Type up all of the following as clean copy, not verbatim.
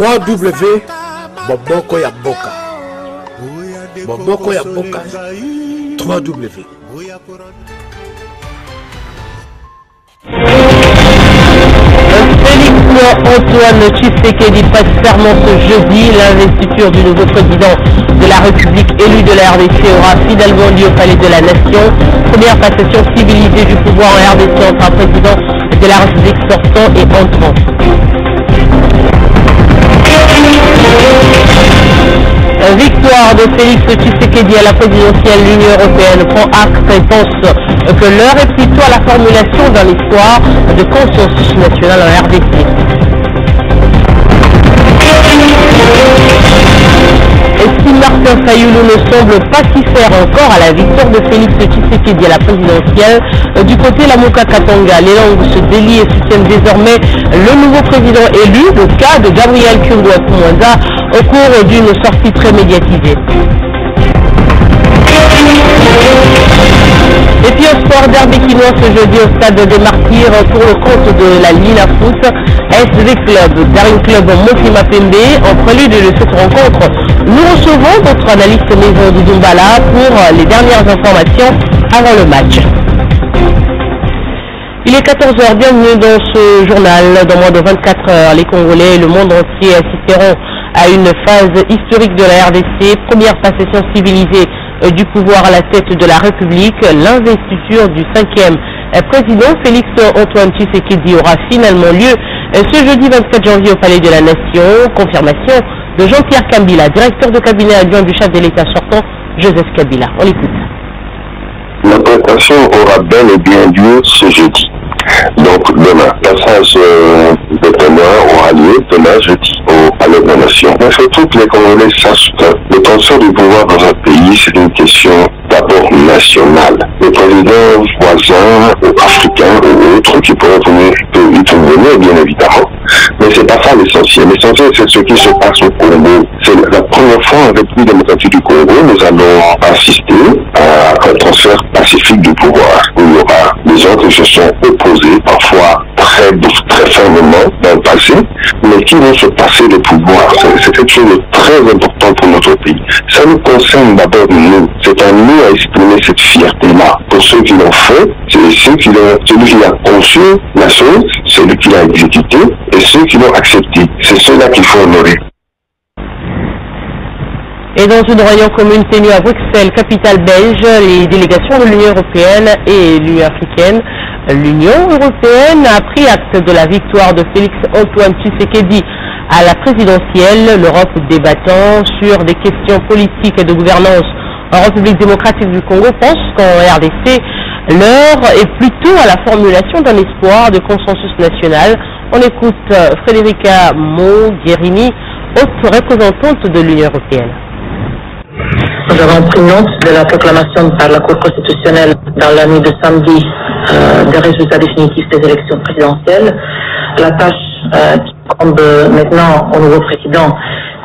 Boboko ya Boka. Boboko ya Boka. 3W. Félix Antoine Tshisekedi passe serment ce jeudi. L'investiture du nouveau président de la République élu de la RDC aura finalement lieu au Palais de la Nation. Première passation civilisée du pouvoir en RDC entre un président de la République sortant et entrant. Victoire de Félix Tshisekedi à la présidentielle. L'Union européenne prend acte et pense que l'heure est plutôt à la formulation d'un espoir de consensus national en RDC. Et si Martin Fayulu ne semble pas s'y faire encore à la victoire de Félix Tshisekedi à la présidentielle, du côté Lamuka Katanga, les langues se délient et soutiennent désormais le nouveau président élu, le cas de Gabriel Kyungwa Kumwanza, au cours d'une sortie très médiatisée. Et puis au sport, derby quinois ce jeudi au stade des Martyrs pour le compte de la Lina Foot SV Club, Daring Club Mokima Pembe. En prélude de cette rencontre, nous recevons notre analyste maison du Dumbala pour les dernières informations avant le match. Il est 14h, bienvenue dans ce journal. Dans moins de 24 heures, les Congolais et le monde entier assisteront à une phase historique de la RDC, première passation civilisée du pouvoir à la tête de la République. L'investiture du 5e président Félix Antoine Tshisekedi aura finalement lieu ce jeudi 24 janvier au Palais de la Nation. Confirmation de Jean-Pierre Kabila, directeur de cabinet adjoint du chef de l'État sortant, Joseph Kabila. On l'écoute. La prestation aura bel et bien lieu ce jeudi. Donc demain, passage de témoin aura lieu demain jeudi au Palais de la Nation. Mais surtout que les Congolais sachent que le transfert du pouvoir dans un pays, c'est une question d'abord nationale. Les présidents voisins ou africains ou autres qui pourraient venir, bien évidemment. Mais c'est pas ça l'essentiel. L'essentiel, c'est ce qui se passe au Congo. C'est la première fois avec la démocratie du Congo, nous allons assister à un transfert pacifique du pouvoir. Où il y aura des gens qui se sont opposés, parfois très fermement dans le passé, mais qui vont se passer le pouvoir. C'est quelque chose de très important pour notre pays. Ça nous concerne d'abord nous. C'est à nous à exprimer cette fierté-là. Pour ceux qui l'ont fait, c'est celui qui a conçu la chose, celui qui l'a exécuté, et ceux qui l'ont accepté. C'est ceux-là qu'il faut honorer. Et dans une réunion commune tenue à Bruxelles, capitale belge, les délégations de l'Union européenne et l'Union africaine, l'Union européenne a pris acte de la victoire de Félix Antoine Tshisekedi à la présidentielle, l'Europe débattant sur des questions politiques et de gouvernance en République démocratique du Congo pense qu'en RDC, l'heure est plutôt à la formulation d'un espoir de consensus national. On écoute Frédérica Mogherini, haute représentante de l'Union européenne. Nous avons pris note de la proclamation par la Cour constitutionnelle dans la nuit de samedi des résultats définitifs des élections présidentielles. La tâche qui tombe maintenant au nouveau président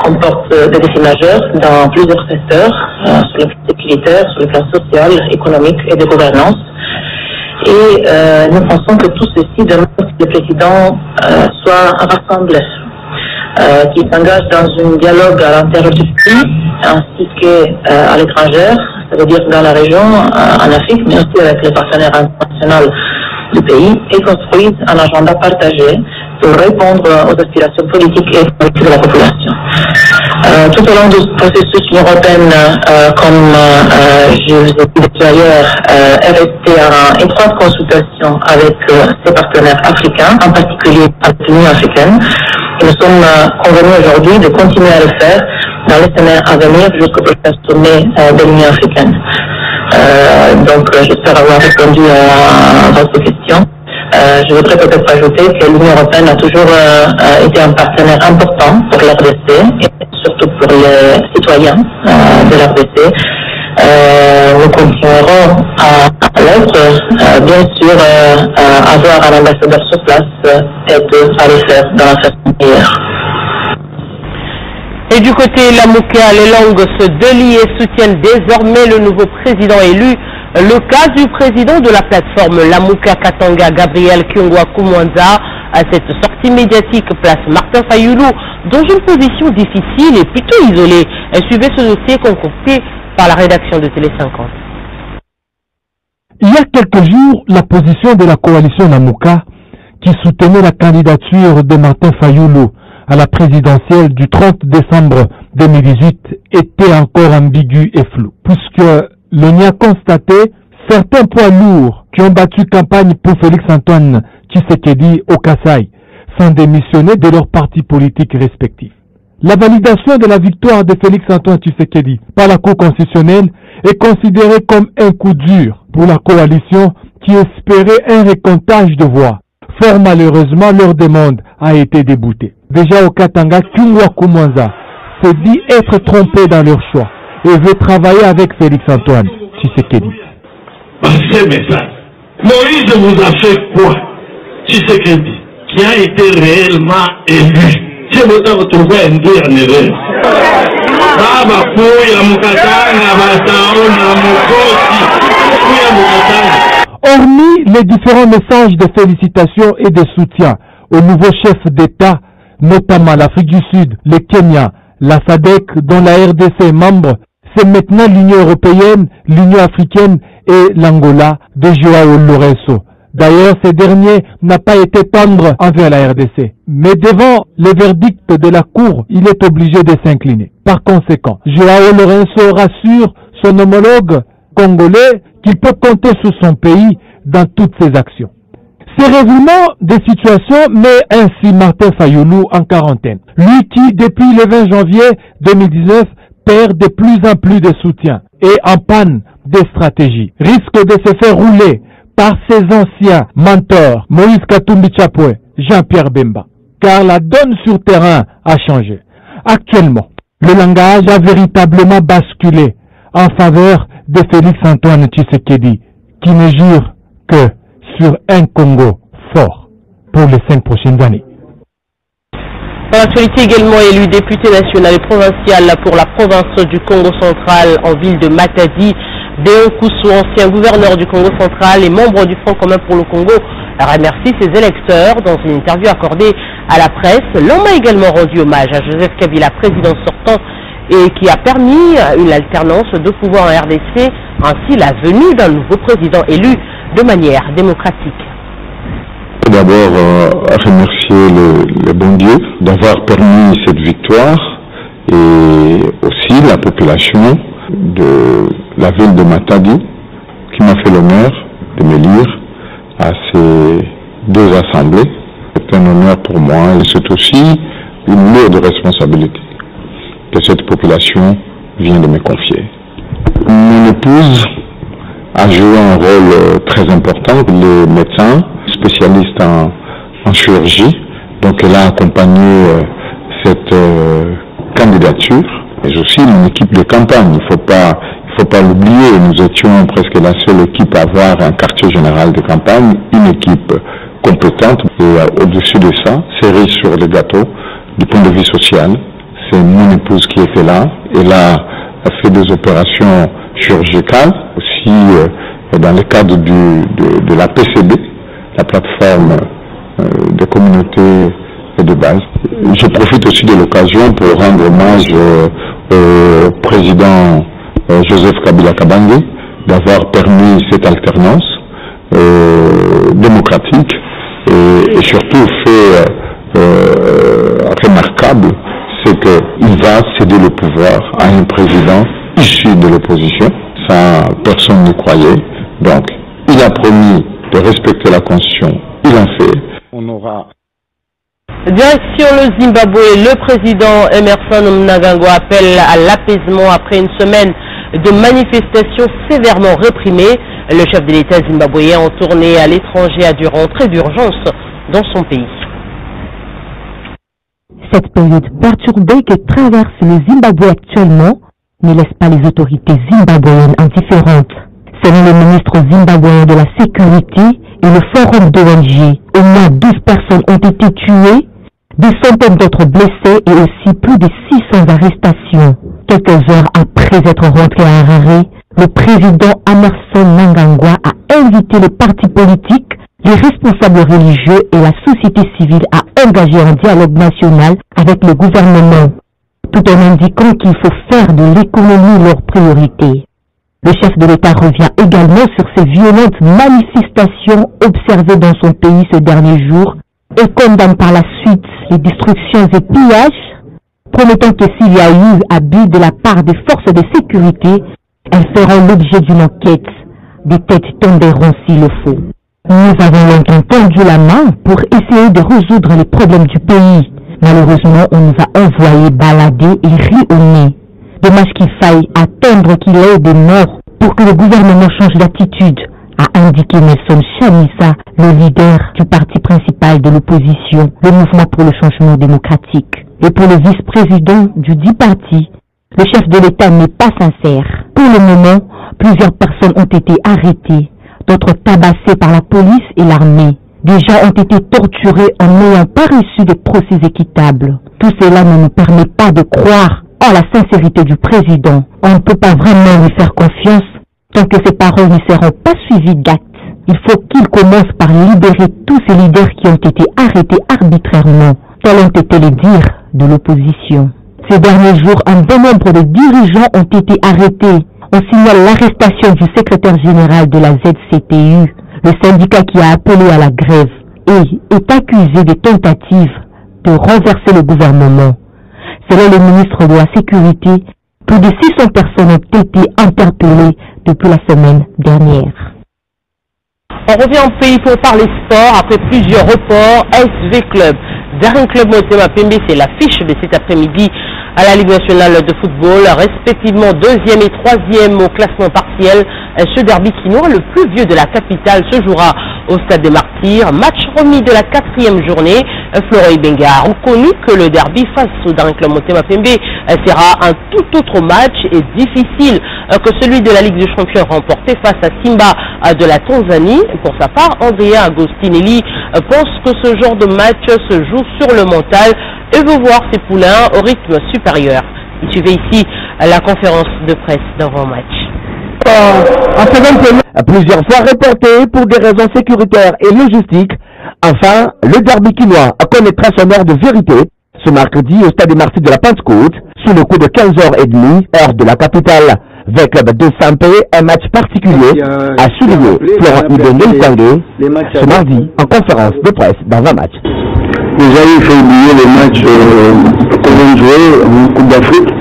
comporte des défis majeurs dans plusieurs secteurs, sur le plan sécuritaire, sur le plan social, économique et de gouvernance. Et nous pensons que tout ceci demande que le président soit rassemblé, qui s'engage dans un dialogue à l'intérieur du pays ainsi qu'à l'étranger, ça veut dire dans la région, en Afrique, mais aussi avec les partenaires internationaux du pays, et construise un agenda partagé pour répondre aux aspirations politiques et économiques de la population. Tout au long du processus, l'Union européenne, comme je vous ai dit déjà hier, est restée en étroite consultation avec ses partenaires africains, en particulier avec l'Union africaine. Et nous sommes convenus aujourd'hui de continuer à le faire dans les semaines à venir jusqu'au prochain sommet de l'Union africaine. Donc j'espère avoir répondu à votre question. Je voudrais peut-être ajouter que l'Union européenne a toujours été un partenaire important pour l'RDC et surtout pour les citoyens de l'RDC. Nous continuerons à l'être, bien sûr, avoir un ambassadeur sur place et à le faire dans la façon meilleure. Et du côté Lamuka, les langues se délient et soutiennent désormais le nouveau président élu. Le cas du président de la plateforme Lamuka Katanga, Gabriel Kyungwa Kumwanza, à cette sortie médiatique place Martin Fayulu dans une position difficile et plutôt isolée. Suivez ce dossier concocté par la rédaction de Télé 50. Il y a quelques jours, la position de la coalition Namuka, qui soutenait la candidature de Martin Fayulu à la présidentielle du 30 décembre 2018, était encore ambiguë et floue, puisque l'on y a constaté certains poids lourds qui ont battu campagne pour Félix-Antoine Tshisekedi au Kasaï, sans démissionner de leurs partis politiques respectifs. La validation de la victoire de Félix-Antoine Tshisekedi par la Cour constitutionnelle est considérée comme un coup dur pour la coalition qui espérait un récomptage de voix. Fort malheureusement, leur demande a été déboutée. Déjà au Katanga, Kungwa Kumwanza se dit être trompé dans leur choix et veut travailler avec Félix-Antoine Tshisekedi. Par ces messages, Moïse vous a fait quoi? Tshisekedi, qui a été réellement élu. Si vous avez retrouvé un dieu en erreur. Hormis les différents messages de félicitations et de soutien aux nouveaux chefs d'État, notamment l'Afrique du Sud, le Kenya, la SADC dont la RDC est membre, c'est maintenant l'Union européenne, l'Union africaine et l'Angola de Joao Lourenço. D'ailleurs, ce dernier n'a pas été tendre envers la RDC. Mais devant le verdict de la Cour, il est obligé de s'incliner. Par conséquent, Joao Lourenço rassure son homologue congolais qu'il peut compter sur son pays dans toutes ses actions. Ces revirements des situations met ainsi Martin Fayulu en quarantaine. Lui qui, depuis le 20 janvier 2019, perd de plus en plus de soutien et en panne de stratégie, risque de se faire rouler par ses anciens mentors, Moïse Katumbi Chapwe, Jean-Pierre Bemba. Car la donne sur terrain a changé. Actuellement, le langage a véritablement basculé en faveur de Félix-Antoine Tshisekedi, qui ne jure que sur un Congo fort pour les 5 prochaines années. Dans l'actualité également, élu député national et provincial pour la province du Congo central en ville de Matadi, Déon Koussou, ancien gouverneur du Congo central et membre du Front commun pour le Congo, remercie ses électeurs dans une interview accordée à la presse. L'homme a également rendu hommage à Joseph Kabila, président sortant, et qui a permis une alternance de pouvoir en RDC, ainsi la venue d'un nouveau président élu de manière démocratique. D'abord, remercier le bon Dieu d'avoir permis cette victoire et aussi la population de la ville de Matadi qui m'a fait l'honneur de m'élire à ces deux assemblées. C'est un honneur pour moi et c'est aussi une lourde responsabilité que cette population vient de me confier. Mon épouse a joué un rôle très important, le médecin spécialiste en chirurgie, donc elle a accompagné cette candidature, et aussi une équipe de campagne. Il faut pas l'oublier, nous étions presque la seule équipe à avoir un quartier général de campagne, une équipe compétente, et au-dessus de ça, cerise sur le gâteau, du point de vue social, c'est mon épouse qui était là. Elle a fait des opérations chirurgicales, aussi dans le cadre de la PCB, la plateforme des communautés de base. Je profite aussi de l'occasion pour rendre hommage au président Joseph Kabila Kabange d'avoir permis cette alternance démocratique et surtout fait remarquable, c'est qu'il va céder le pouvoir à un président issu de l'opposition. Ça, personne ne croyait. Donc, il a promis de respecter la Constitution. Il en fait. On aura... Direction le Zimbabwe, le président Emerson Mnangagwa appelle à l'apaisement après une semaine de manifestations sévèrement réprimées. Le chef de l'État zimbabwéen en tournée à l'étranger a dû rentrer d'urgence dans son pays. Cette période perturbée que traverse le Zimbabwe actuellement ne laisse pas les autorités zimbabwéennes indifférentes. Selon le ministre zimbabwéen de la Sécurité et le forum d'ONG, au moins 12 personnes ont été tuées, des centaines d'autres blessés et aussi plus de 600 arrestations. Quelques heures après être rentré à Harare, le président Emmerson Mnangagwa a invité les partis politiques Les responsables religieux et la société civile a engagé un dialogue national avec le gouvernement, tout en indiquant qu'il faut faire de l'économie leur priorité. Le chef de l'État revient également sur ces violentes manifestations observées dans son pays ces derniers jours et condamne par la suite les destructions et pillages, promettant que s'il y a eu abus de la part des forces de sécurité, elles feront l'objet d'une enquête. Des têtes tomberont s'il le faut. Nous avons longtemps tendu la main pour essayer de résoudre les problèmes du pays. Malheureusement, on nous a envoyé balader et ri au nez. Dommage qu'il faille attendre qu'il y ait des morts pour que le gouvernement change d'attitude, a indiqué Nelson Chamisa, le leader du parti principal de l'opposition, le Mouvement pour le changement démocratique. Et pour le vice-président du dit parti, le chef de l'État n'est pas sincère. Pour le moment, plusieurs personnes ont été arrêtées, d'autres tabassées par la police et l'armée. Des gens ont été torturés en n'ayant pas reçu de procès équitables. Tout cela ne nous permet pas de croire en la sincérité du président. On ne peut pas vraiment lui faire confiance tant que ses paroles ne seront pas suivies d'actes. Il faut qu'il commence par libérer tous ces leaders qui ont été arrêtés arbitrairement, tels ont été les dires de l'opposition. Ces derniers jours, un bon nombre de dirigeants ont été arrêtés. On signale l'arrestation du secrétaire général de la ZCTU, le syndicat qui a appelé à la grève, et est accusé de tentatives de renverser le gouvernement. Selon le ministre de la Sécurité, plus de 600 personnes ont été interpellées depuis la semaine dernière. On revient au pays pour parler sport après plusieurs reports. SV Club, Daring Club Motema Pembe, c'est l'affiche de cet après-midi à la Ligue nationale de football, respectivement 2e et 3e au classement partiel. Ce derby quinois, le plus vieux de la capitale, se jouera au Stade des Martyrs. Match remis de la 4e journée. Florent Ibenga a reconnu que le derby face au Daring Club Motema Pembe sera un tout autre match et difficile que celui de la Ligue des Champions remporté face à Simba de la Tanzanie. Pour sa part, Andrea Agostinelli pense que ce genre de match se joue sur le mental et veut voir ses poulains au rythme supérieur. Il suivait ici la conférence de presse d'avant-match. Plusieurs fois reporté pour des raisons sécuritaires et logistiques. Enfin, le derby quinois connaîtra son heure de vérité ce mercredi au Stade des Martyrs de la Pentecôte, sous le coup de 15h30, heure de la capitale. V-Club de Sampé, un match particulier a souligné Florent Ibenga ce mardi en conférence de presse dans un match. Déjà, il faut oublier les matchs qu'on vient jouer en Coupe d'Afrique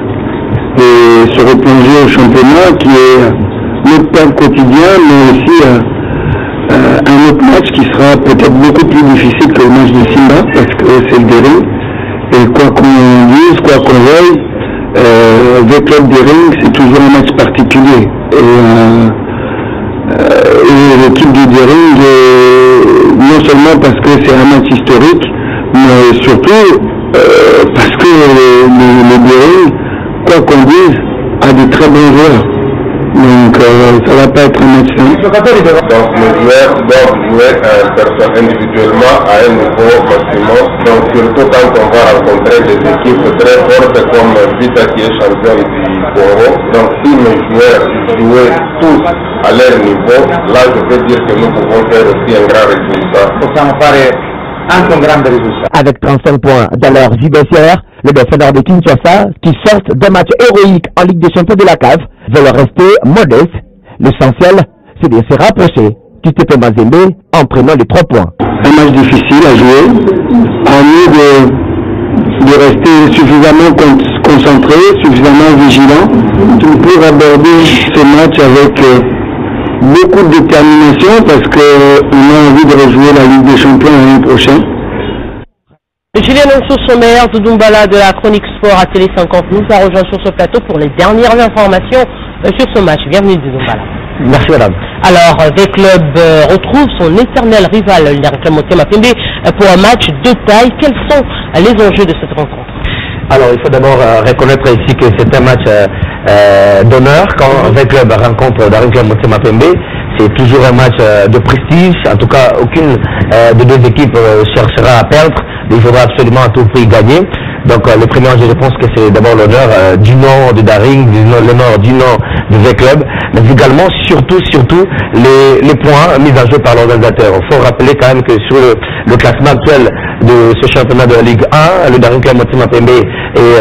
et se replonger au championnat qui est notre pain quotidien, mais aussi un autre match qui sera peut-être beaucoup plus difficile que le match de Simba parce que c'est le Daring. Et quoi qu'on dise, quoi qu'on veuille, V-Club Daring, c'est toujours un match particulier. Et l'équipe du Daring, non seulement parce que c'est un match historique, mais surtout parce que le Daring, quoi qu'on dise, a de très bons joueurs. Donc ça va pas être un match simple. Donc les joueurs doivent jouer individuellement à un niveau maximum. Donc surtout quand on va rencontrer des équipes très fortes comme Vita qui est champion du Congo. Donc si nos joueurs jouaient tous à leur niveau, là je peux dire que nous pouvons faire aussi un grand résultat. Possiamo fare anche un grande risultato. Avec 35 points dans leur JBCR, les défenseurs de Kinshasa, qui sortent d'un match héroïque en Ligue des Champions de la CAF, veulent rester modestes. L'essentiel, c'est de se rapprocher du TP Mazembe en prenant les 3 points. Un match difficile à jouer, à nous de rester suffisamment concentré, suffisamment vigilant pour aborder ce match avec beaucoup de détermination parce qu'on a envie de rejouer la Ligue des Champions l'année prochaine. Julien Onceau Sommer, Doudoumbala de la Chronique Sport à Télé 50 nous a rejoint sur ce plateau pour les dernières informations sur ce match. Bienvenue Doudoumbala. Merci madame. Alors, V-Club retrouve son éternel rival, le Daring Club Motema Pembe, pour un match de taille. Quels sont les enjeux de cette rencontre? Alors il faut d'abord reconnaître ici que c'est un match d'honneur quand V-Club rencontre Daring Club Motema Pembe. C'est toujours un match de prestige. En tout cas, aucune des deux équipes cherchera à perdre. Il faudra absolument à tout prix gagner. Donc le premier enjeu, je pense que c'est d'abord l'honneur du nom de Daring, l'honneur du nom du V-Club. mais également, surtout, les points mis en jeu par l'organisateur. Il faut rappeler quand même que sur le classement actuel de ce championnat de la Ligue 1, le Daring Club Motema Pembe est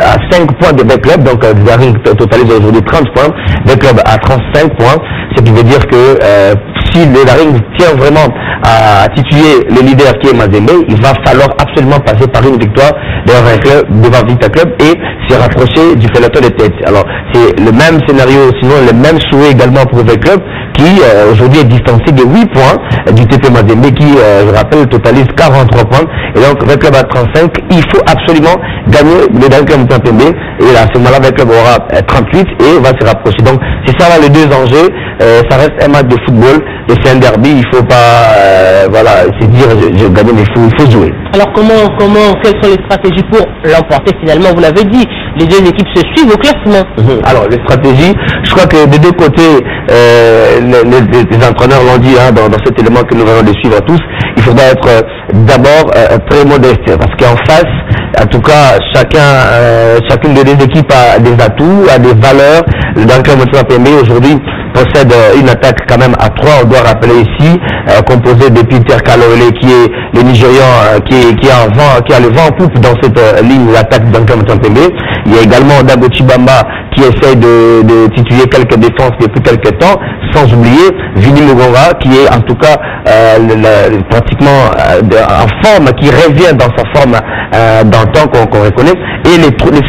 à 5 points de Club, donc le Daring totalise aujourd'hui 30 points, Club à 35 points, ce qui veut dire que si le Daring tient vraiment à tituler le leader qui est Mazembe, il va falloir absolument passer par une victoire devant Vita Club et se rapprocher du peloton de tête. Alors c'est le même scénario, sinon le même souhait également pour Vita Club qui aujourd'hui est distancé de 8 points du TP Mazembe qui, je rappelle, totalise 43 points. Et donc Vita Club à 35, il faut absolument gagner le Daring Club Motema. Et là, à ce moment-là, Vita Club aura 38 et va se rapprocher. Donc c'est ça là les deux enjeux. Ça reste un match de football et c'est un derby. Il faut pas, voilà, c'est dire je gagne, mais il faut jouer. Alors quelles sont les stratégies pour l'emporter finalement? Vous l'avez dit, les deux équipes se suivent au classement. Alors les stratégies, je crois que des deux côtés, les entraîneurs l'ont dit dans cet élément que nous allons les suivre tous, il faudra être d'abord très modeste parce qu'en face, en tout cas, chacune des deux équipes a des atouts, a des valeurs. Dans le club Motema Pembe aujourd'hui possède une attaque quand même à 3, on doit rappeler ici, composée de Peter Kalorele qui est le Nigérian qui a le vent en poupe dans cette ligne d'attaque dans le club Motema Pembe. Il y a également Dago Chibamba qui essaie de tituler quelques défenses depuis quelques temps, sans oublier Vini Mugonga qui est en tout cas pratiquement en forme, qui revient dans sa forme dans le temps qu'on reconnaît. Et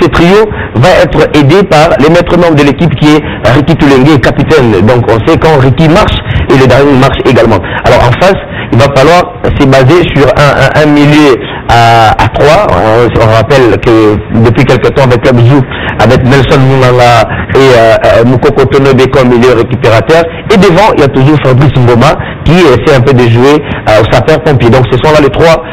ce trio va être aidé par les maîtres membres de l'équipe qui est Ricky Tulengue, capitaine. Donc on sait quand Ricky marche et le Daring marche également. Alors en face, il va falloir se baser sur un milieu à 3. On rappelle que depuis quelque temps avec Club joue avec Nelson Moulala et Moukoko Tonobe comme milieu récupérateur. Et devant, il y a toujours Fabrice Mboma qui essaie un peu de jouer au sapeur-pompier. Donc ce sont là les trois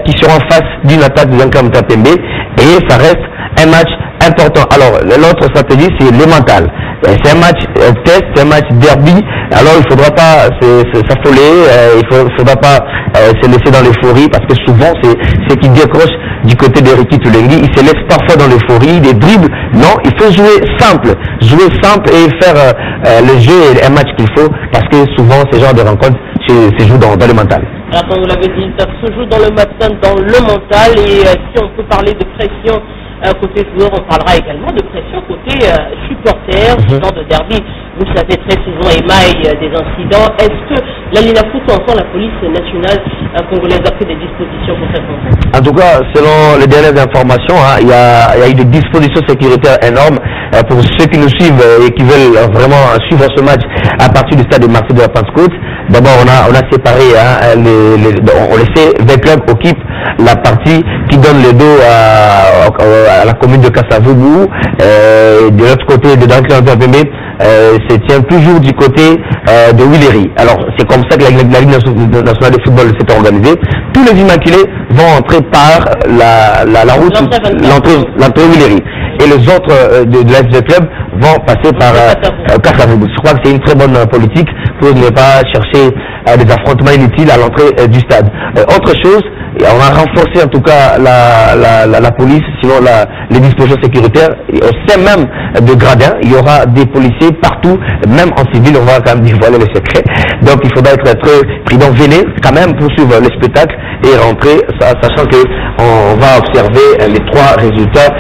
qui seront en face d'une attaque de Daring Motema Pembe. Et ça reste un match important. Alors l'autre stratégie, c'est le mental. C'est un match test, c'est un match derby. Alors il ne faudra pas s'affoler, il ne faudra pas se laisser dans l'euphorie parce que souvent c'est ce qui décroche du côté de Ricky Tulengue. Il se laisse parfois dans l'euphorie, des dribbles. Non, il faut jouer simple et faire le jeu et un match qu'il faut parce que souvent ce genre de rencontres se joue dans le mental. Alors comme vous l'avez dit, ça se joue dans le mental et si on peut parler de pression côté joueur, on parlera également de pression côté supporters, genre de derby. Vous savez très souvent émaille des incidents. Est-ce que la LINAFOOT ou encore la police nationale congolaise a pris des dispositions pour cette rencontre? En tout cas, selon les dernières informations, il y a eu des dispositions sécuritaires énormes pour ceux qui nous suivent et qui veulent vraiment suivre ce match à partir du stade de Marseille de la Pentecôte. D'abord, on a séparé, on laissait les clubs occupent la partie qui donne le dos à la commune de Kasavubu. De l'autre côté, de Daring Club Motema Pembe, se tient toujours du côté de Willery. Alors, c'est comme ça que la Ligue nationale de football s'est organisée. Tous les Immaculés vont entrer par la route, l'entrée Willery. Et les autres de l'AFC Club vont passer par Kasavubu. Je crois que c'est une très bonne politique pour ne pas chercher des affrontements inutiles à l'entrée du stade. Autre chose, on a renforcé en tout cas la police, sinon les dispositions sécuritaires. Au sein même de Gradin, il y aura des policiers partout, même en civil, on va quand même dévoiler les secrets. Donc il faudra être très prudent. Venez quand même poursuivre le spectacle et rentrer, sachant que on va observer les trois résultats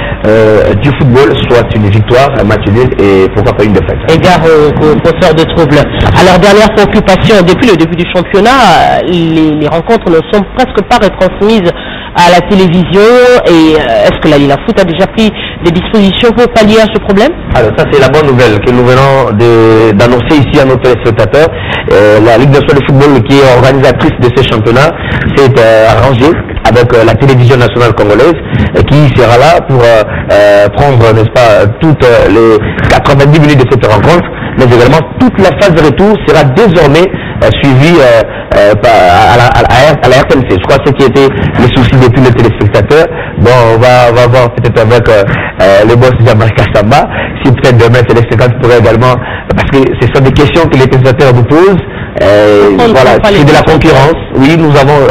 du football, soit une victoire, un match nul et pourquoi pas une défaite. Égard aux fauseurs de troubles. Alors dernière préoccupation, depuis le début du championnat, les rencontres ne sont presque pas retransmises à la télévision et est-ce que la LINAFOOT a déjà pris des dispositions pour pallier à ce problème? Alors ça c'est la bonne nouvelle que nous venons d'annoncer ici à nos téléspectateurs. La Ligue nationale de football qui est organisatrice de ce championnat s'est arrangée avec la télévision nationale congolaise qui sera là pour prendre, n'est-ce pas, toutes les 90 minutes de cette rencontre, mais également toute la phase de retour sera désormais suivie à la RTNC. Je crois que ce qui était le souci depuis les téléspectateurs. Bon, on va voir peut-être avec le boss Jamar Kassamba, si peut-être demain les téléspectateurs pourraient également, parce que ce sont des questions que les téléspectateurs nous posent. Voilà, c'est de la concurrence. Oui, nous avons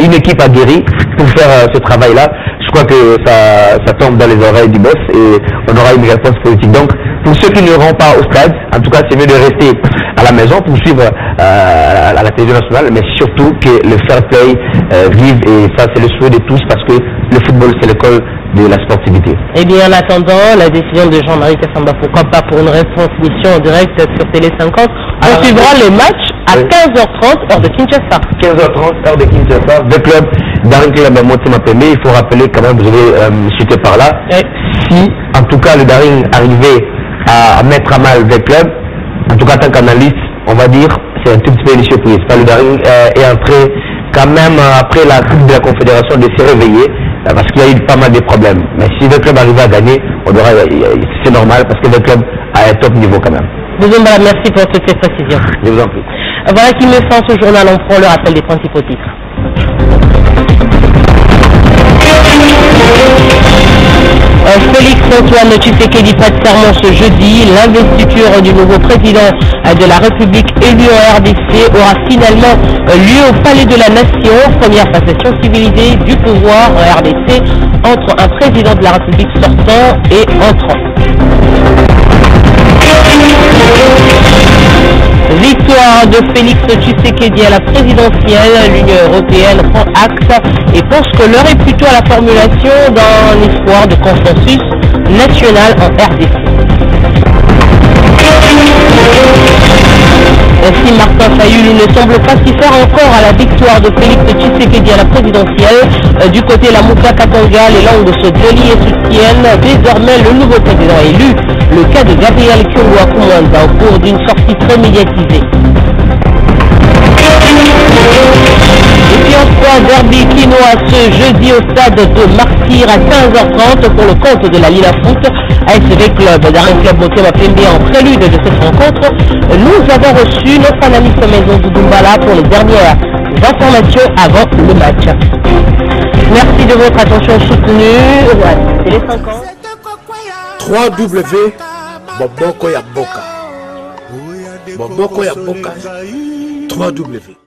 une équipe aguerrie pour faire ce travail-là. Je crois que ça tombe dans les oreilles du boss et on aura une réponse politique. Donc, pour ceux qui n'iront pas au stade, en tout cas c'est mieux de rester à la maison pour suivre à la télévision nationale, mais surtout que le fair play vive, et ça c'est le souhait de tous parce que le football c'est l'école de la sportivité. Eh bien, en attendant la décision de Jean-Marie Kassamba, pourquoi pas pour une retransmission en direct sur Télé 50, on suivra les matchs à 15h30 heure de Kinshasa. 15h30 heure de Kinshasa, deux clubs, Daring Club à Motema Pembe. Il faut rappeler quand même, vous avez chuté par là, si en tout cas le Daring arrivait à mettre à mal deux clubs, en tout cas en tant qu'analyste, on va dire, c'est un tout petit peu une surprise. Le Daring est entré quand même après la Coupe de la Confédération de se réveiller, parce qu'il y a eu pas mal de problèmes. Mais si le club arrive à gagner, c'est normal parce que le club a un top niveau quand même. Bouzoumba, merci pour toutes ces précisions. Je vous en prie. Voilà qui met fin ce journal. On prend le rappel des principaux titres. Félix Antoine Tshisekedi prête serment ce jeudi. L'investiture du nouveau président de la République élu en RDC aura finalement lieu au Palais de la Nation. Première passation civilisée du pouvoir en RDC entre un président de la République sortant et entrant. Victoire de Félix Tshisekedi à la présidentielle, l'Union européenne prend acte et pense que l'heure est plutôt à la formulation d'un espoir de consensus national en RDC. Si Martin Fayulu ne semble pas s'y faire encore à la victoire de Félix Tshisekedi à la présidentielle, du côté la Mouka Katanga, les langues se délient et soutiennent désormais le nouveau président élu, le cas de Gabriel Kyungwa Kumwanza au cours d'une sortie très médiatisée. Et puis en sport, derby quinoa ce jeudi au stade de Martyr à 15h30 pour le compte de la Lila Foot. ASV Club, Daring Club Motema Pembe en prélude de cette rencontre. Nous avons reçu notre analyste maison Bouzoumba pour les dernières informations avant le match. Merci de votre attention soutenue. Voilà, c'est les 5 ans. 3W Boboko ya Boka. Boboko ya Boka. 3W.